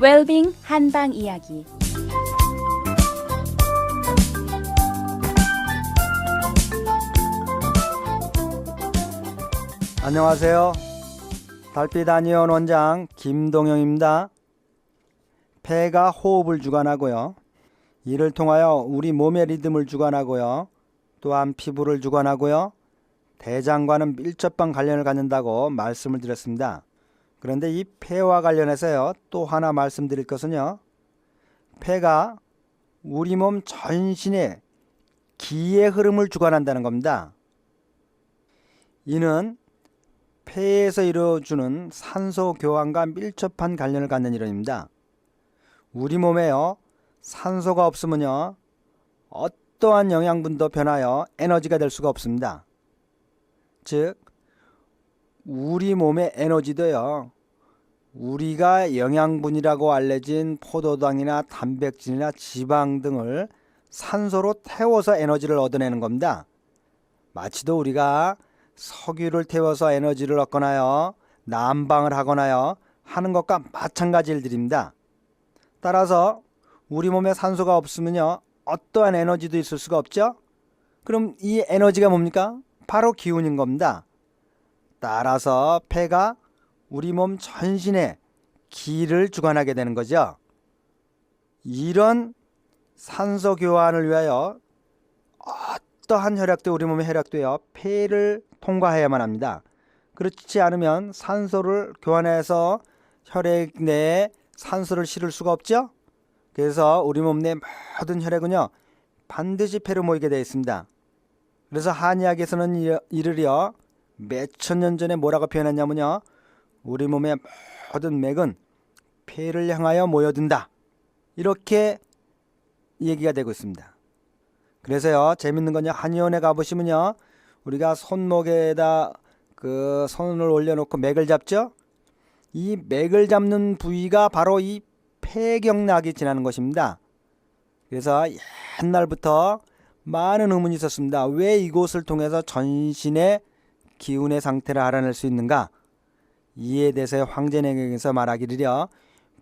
웰빙 한방 이야기. 안녕하세요. 달빛 아니온 원장 김동영입니다. 폐가 호흡을 주관하고요. 이를 통하여 우리 몸의 리듬을 주관하고요. 또한 피부를 주관하고요. 대장과는 밀접한 관련을 갖는다고 말씀을 드렸습니다. 그런데 이 폐와 관련해서요, 또 하나 말씀드릴 것은요, 폐가 우리 몸 전신에 기의 흐름을 주관한다는 겁니다. 이는 폐에서 이루어주는 산소 교환과 밀접한 관련을 갖는 이론입니다. 우리 몸에요, 산소가 없으면요, 어떠한 영양분도 변하여 에너지가 될 수가 없습니다. 즉, 우리 몸의 에너지도요, 우리가 영양분이라고 알려진 포도당이나 단백질이나 지방 등을 산소로 태워서 에너지를 얻어내는 겁니다. 마치도 우리가 석유를 태워서 에너지를 얻거나요, 난방을 하거나요 하는 것과 마찬가지 일들입니다. 따라서 우리 몸에 산소가 없으면요, 어떠한 에너지도 있을 수가 없죠. 그럼 이 에너지가 뭡니까? 바로 기운인 겁니다. 따라서 폐가 우리 몸 전신에 기를 주관하게 되는 거죠. 이런 산소 교환을 위하여 어떠한 혈액도 우리 몸의 혈액도요, 폐를 통과해야만 합니다. 그렇지 않으면 산소를 교환해서 혈액 내에 산소를 실을 수가 없죠. 그래서 우리 몸 내 모든 혈액은요, 반드시 폐로 모이게 되어 있습니다. 그래서 한의학에서는 이를요, 몇천 년 전에 뭐라고 표현했냐면요, 우리 몸의 모든 맥은 폐를 향하여 모여든다, 이렇게 얘기가 되고 있습니다. 그래서요, 재밌는 건요, 한의원에 가보시면요, 우리가 손목에다 그 손을 올려놓고 맥을 잡죠. 이 맥을 잡는 부위가 바로 이 폐경락이 지나는 것입니다. 그래서 옛날부터 많은 의문이 있었습니다. 왜 이곳을 통해서 전신의 기운의 상태를 알아낼 수 있는가? 이에 대해서 황제내경에서 말하기를요,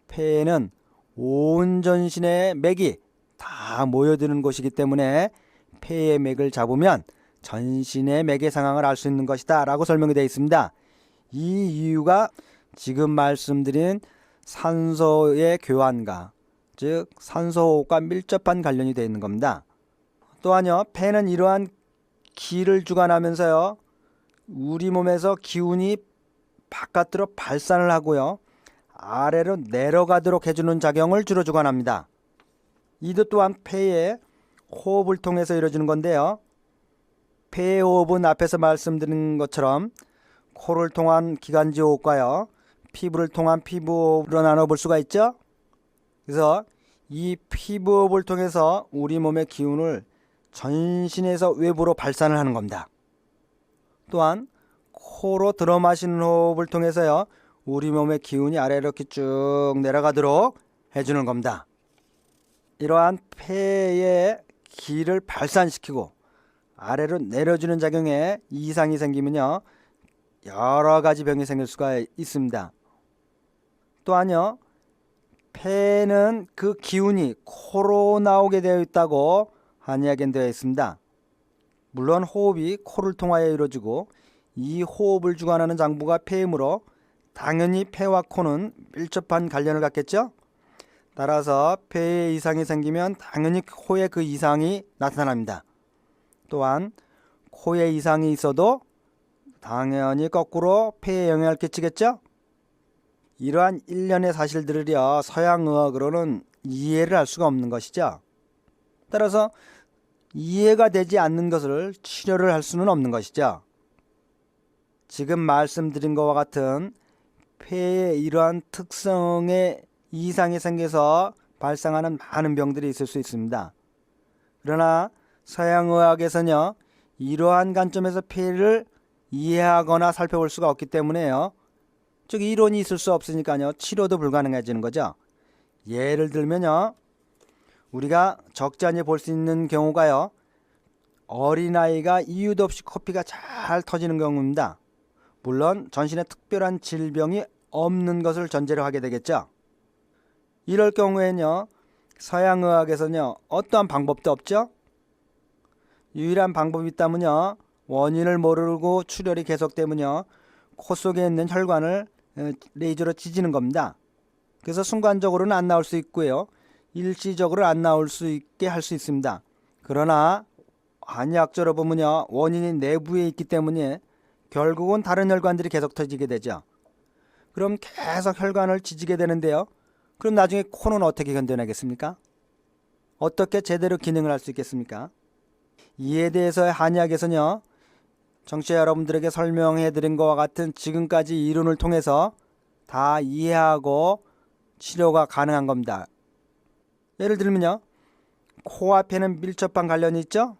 폐에는 온 전신의 맥이 다 모여드는 곳이기 때문에 폐의 맥을 잡으면 전신의 맥의 상황을 알 수 있는 것이다 라고 설명이 되어 있습니다. 이 이유가 지금 말씀드린 산소의 교환과, 즉 산소호흡과 밀접한 관련이 되어 있는 겁니다. 또한요, 폐는 이러한 기를 주관하면서요, 우리 몸에서 기운이 바깥으로 발산을 하고요, 아래로 내려가도록 해주는 작용을 주로 주관합니다. 이도 또한 폐의 호흡을 통해서 이루어지는 건데요, 폐의 호흡은 앞에서 말씀드린 것처럼 코를 통한 기관지 호흡과요, 피부를 통한 피부 호흡으로 나눠볼 수가 있죠. 그래서 이 피부 호흡을 통해서 우리 몸의 기운을 전신에서 외부로 발산을 하는 겁니다. 또한 코로 들어 마시는 호흡을 통해서요, 우리 몸의 기운이 아래로 이렇게 쭉 내려가도록 해주는 겁니다. 이러한 폐의 기를 발산시키고 아래로 내려주는 작용에 이상이 생기면요, 여러 가지 병이 생길 수가 있습니다. 또한요, 폐는 그 기운이 코로 나오게 되어 있다고 한의학엔 되어 있습니다. 물론 호흡이 코를 통하여 이루어지고 이 호흡을 주관하는 장부가 폐이므로 당연히 폐와 코는 밀접한 관련을 갖겠죠. 따라서 폐에 이상이 생기면 당연히 코에 그 이상이 나타납니다. 또한 코에 이상이 있어도 당연히 거꾸로 폐에 영향을 끼치겠죠. 이러한 일련의 사실들을요, 서양의학으로는 이해를 할 수가 없는 것이죠. 따라서 이해가 되지 않는 것을 치료를 할 수는 없는 것이죠. 지금 말씀드린 것과 같은 폐에 이러한 특성의 이상이 생겨서 발생하는 많은 병들이 있을 수 있습니다. 그러나 서양의학에서는요, 이러한 관점에서 폐를 이해하거나 살펴볼 수가 없기 때문에요, 즉 이론이 있을 수 없으니까요, 치료도 불가능해지는 거죠. 예를 들면요, 우리가 적잖이 볼 수 있는 경우가요, 어린아이가 이유도 없이 코피가 잘 터지는 경우입니다. 물론 전신에 특별한 질병이 없는 것을 전제로 하게 되겠죠. 이럴 경우에는요, 서양의학에서는요, 어떠한 방법도 없죠? 유일한 방법이 있다면요, 원인을 모르고 출혈이 계속되면요, 코 속에 있는 혈관을 레이저로 찢는 겁니다. 그래서 순간적으로는 안 나올 수 있고요, 일시적으로 안 나올 수 있게 할 수 있습니다. 그러나 한의학적으로 보면요, 원인이 내부에 있기 때문에 결국은 다른 혈관들이 계속 터지게 되죠. 그럼 계속 혈관을 찢게 되는데요, 그럼 나중에 코는 어떻게 견뎌내겠습니까? 어떻게 제대로 기능을 할 수 있겠습니까? 이에 대해서 한의학에서는요, 청취자 여러분들에게 설명해 드린 것과 같은 지금까지 이론을 통해서 다 이해하고 치료가 가능한 겁니다. 예를 들면요, 코앞에는 밀접한 관련이 있죠.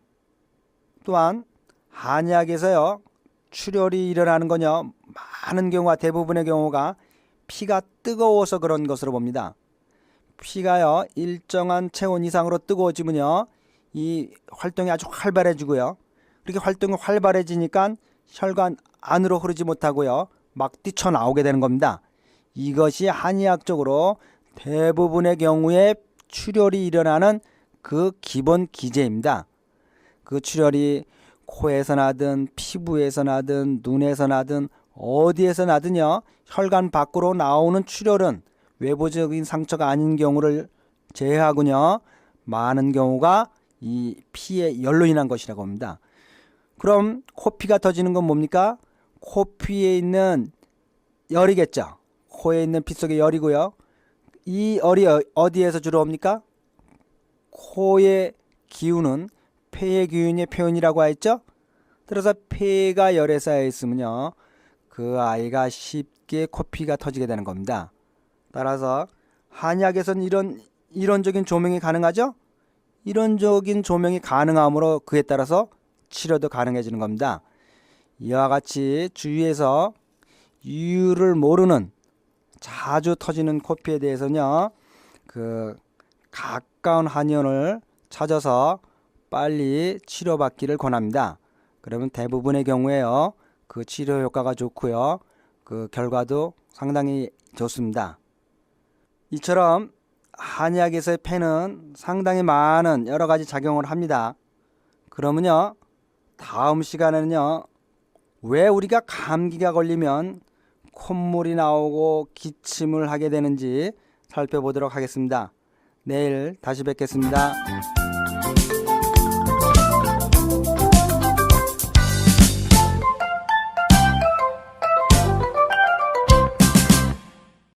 또한 한의학에서요, 출혈이 일어나는 건요, 많은 경우와 대부분의 경우가 피가 뜨거워서 그런 것으로 봅니다. 피가요, 일정한 체온 이상으로 뜨거워지면요, 이 활동이 아주 활발해지고요, 그렇게 활동이 활발해지니까 혈관 안으로 흐르지 못하고요, 막 뛰쳐나오게 되는 겁니다. 이것이 한의학적으로 대부분의 경우에 출혈이 일어나는 그 기본 기제입니다. 그 출혈이 코에서 나든 피부에서 나든 눈에서 나든 어디에서 나든요, 혈관 밖으로 나오는 출혈은 외부적인 상처가 아닌 경우를 제외하고요, 많은 경우가 이 피의 열로 인한 것이라고 합니다. 그럼 코피가 터지는 건 뭡니까? 코피에 있는 열이겠죠. 코에 있는 피 속의 열이고요. 이 열이 어디에서 주로 옵니까? 코의 기운은 폐의 기운의 표현이라고 했죠. 그래서 폐가 열에 쌓여 있으면요, 그 아이가 쉽게 코피가 터지게 되는 겁니다. 따라서 한의학에서는 이론적인 조명이 가능하죠. 이론적인 조명이 가능하므로 그에 따라서 치료도 가능해지는 겁니다. 이와 같이 주위에서 이유를 모르는 자주 터지는 코피에 대해서는요, 그 가까운 한의원을 찾아서 빨리 치료받기를 권합니다. 그러면 대부분의 경우에요, 그 치료 효과가 좋고요, 그 결과도 상당히 좋습니다. 이처럼 한의학에서의 폐는 상당히 많은 여러 가지 작용을 합니다. 그러면요, 다음 시간에는요, 왜 우리가 감기가 걸리면 콧물이 나오고 기침을 하게 되는지 살펴보도록 하겠습니다. 내일 다시 뵙겠습니다.